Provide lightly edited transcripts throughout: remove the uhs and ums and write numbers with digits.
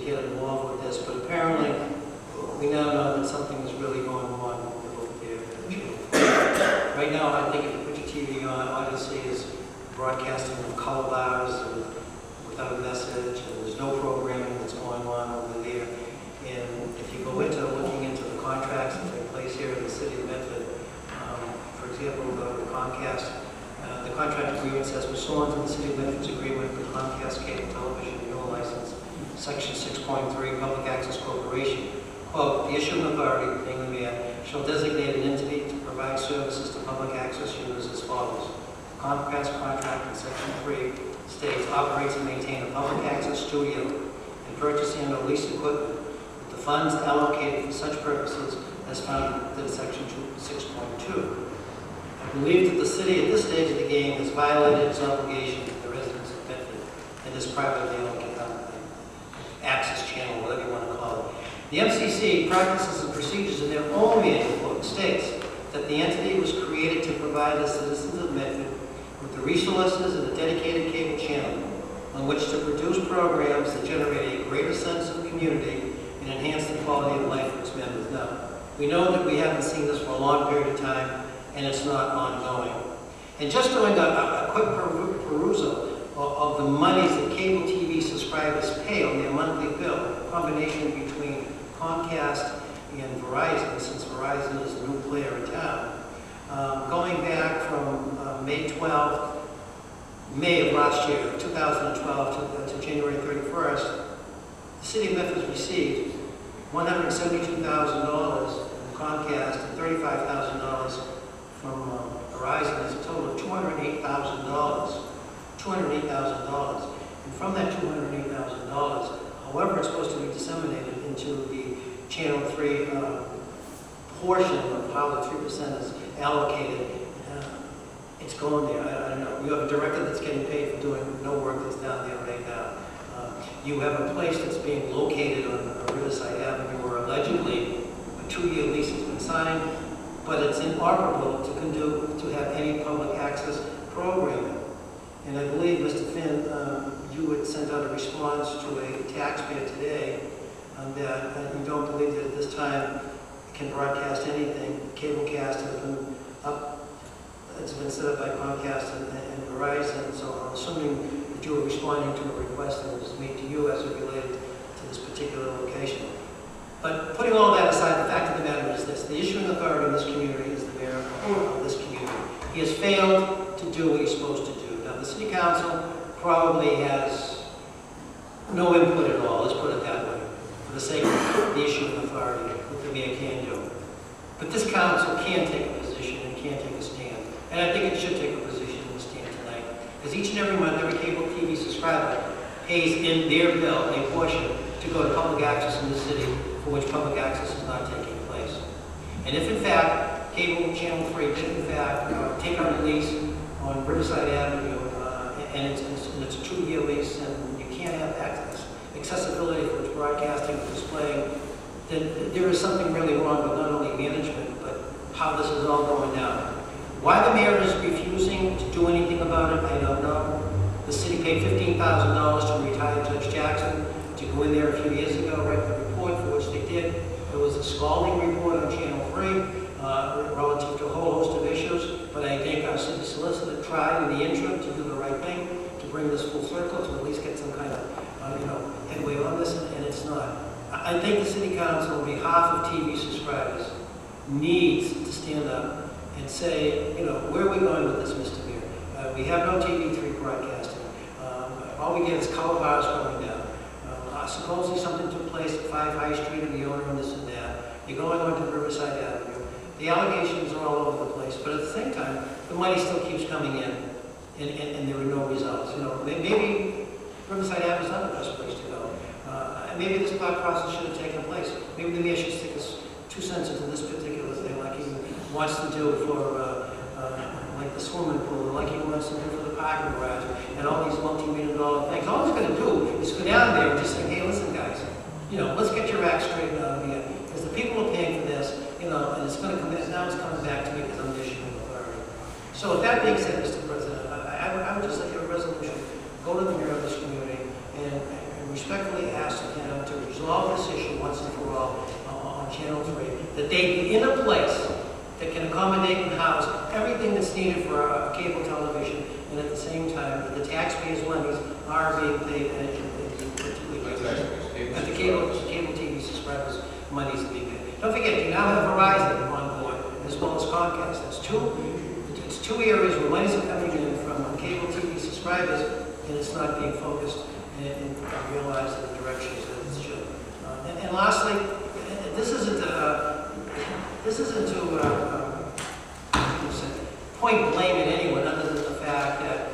get involved with this, but apparently we now know that something is really going on over there. Right now, I think if you put your TV on, all you see is broadcasting of color bars without a message, and there's no programming that's going on over there. And if you go into looking into the contracts that take place here in the city of Medford, for example, the Comcast, the contract agreement says, pursuant to the city of Medford's agreement with Comcast Cable Television Renewal License, Section 6.3, Public Access Corporation, quote, the issuing authority, being the mayor, shall designate an entity to provide services to public access users as follows. The Comcast contract in Section 3 states, operates and maintain a public access studio and purchase and or lease equipment with the funds allocated for such purposes as found in Section 6.2. I believe that the city at this stage of the game has violated its obligation to the residents of Medford and this privately owned access channel, whatever you want to call it. The FCC practices and procedures in their own manual book states that the entity was created to provide the citizens of Medford with the resources and a dedicated cable channel on which to produce programs that generate a greater sense of community and enhance the quality of life for its members. Now, we know that we haven't seen this for a long period of time, and it's not ongoing. And just doing a quick perusal of the monies that cable TV subscribers pay on their monthly bill, a combination between Comcast and Verizon, since Verizon is the new player in town, going back from May of last year, 2012 to January 31st, the city of Memphis received $172,000 from Comcast and $35,000 from Verizon. It's a total of $208,000. $208,000. And from that $208,000, however it's supposed to be disseminated into the Channel 3 portion of how the 3% is allocated, it's going there. I don't know. You have a director that's getting paid for doing no work that's down there right now. You have a place that's being located on Riverside Avenue where allegedly a 2-year lease has been signed, but it's inoperable to have any public access programming. And I believe, Mr. Finn, you had sent out a response to a taxpayer today that you don't believe that at this time can broadcast anything. Cablecast has been up, it's been set up by Comcast and Verizon, so I'm assuming that you were responding to a request that was made to you as it related to this particular location. But putting all that aside, the fact of the matter is this: the issuing authority in this community is the mayor of this community. He has failed to do what he's supposed to do. Now, the city council probably has no input at all, let's put it that way, for the sake of the issuing authority, what the mayor can do. But this council can take a position and can take a stand. And I think it should take a position and stand tonight. Because each and every month, every cable TV subscriber pays in their bill a portion to go to public access in the city for which public access is not taking place. And if in fact, cable channel 3 did in fact take on a lease on Riverside Avenue, and it's a 2-year lease, and you can't have accessibility for its broadcasting or displaying, then there is something really wrong with not only management, but how this is all going down. Why the mayor is refusing to do anything about it, I don't know. The city paid $15,000 to retire Judge Jackson to go in there a few years ago, write the report, for which they did. There was a scalding report on Channel 3 relative to a whole host of issues, but I think our city solicitor tried in the interim to do the right thing, to bring this full circle, to at least get some kind of headway on this, and it's not. I think the city council, on behalf of TV subscribers, needs to stand up and say, where are we going with this, Mr. Mayor? We have no TV3 broadcasting. All we get is color bars going down. Supposedly something took place at 5 High Street and the owner and this and that. You're going on to Riverside Avenue. The allegations are all over the place, but at the same time, the money still keeps coming in, and there are no results. Maybe Riverside Avenue is not the best place to go. Maybe this thought process should have taken place. Maybe the mayor should stick his 2 cents into this particular thing, like he wants to do for like the swimming pool, like he wants to do for the parking garage, and all these multi-million-dollar things. All he's going to do is go down there and just say, hey, listen, guys, let's get your act straightened out here, because the people are paying for this, and it's going to come back. Now it's coming back to me because I'm the issuing authority. So with that being said, Mr. President, I would just like a resolution, go to the mayor of this community, and respectfully ask him to resolve this issue once and for all on Channel 3, that they be in a place that can accommodate and house everything that's needed for cable television, and at the same time, that the taxpayers' monies are being paid, and the cable TV subscribers' monies are being paid. Don't forget, you now have Verizon on board, as well as Comcast. It's two areas where monies are coming in from cable TV subscribers, and it's not being focused and realized in the directions that it should. And lastly, this isn't to point blame at anyone, other than the fact that,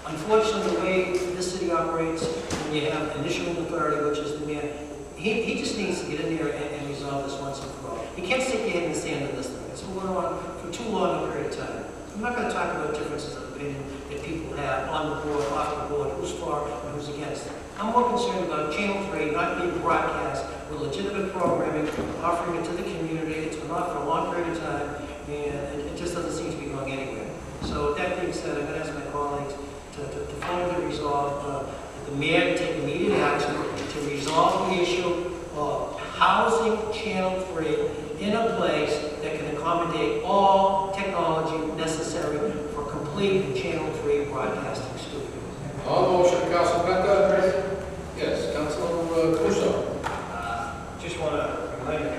unfortunately, the way this city operates, when you have an issuing authority, which is the mayor, he just needs to get in there and resolve this once and for all. You can't stick your head in the sand on this thing. It's been going on for too long a period of time. I'm not going to talk about differences of opinion that people have on the board, off the board, who's for and who's against. I'm more concerned about Channel 3 not being broadcast with legitimate programming, offering it to the community. It's been on for a long period of time, and it just doesn't seem to be going anywhere. So with that being said, I'm going to ask my colleagues to formally resolve the mayor to take immediate action to resolve the issue of housing Channel 3 in a place that can accommodate all technology necessary for complete Channel 3 broadcasting studio. On motion, Councilor Penta. Yes, Councilor Councilor. Just want to remind the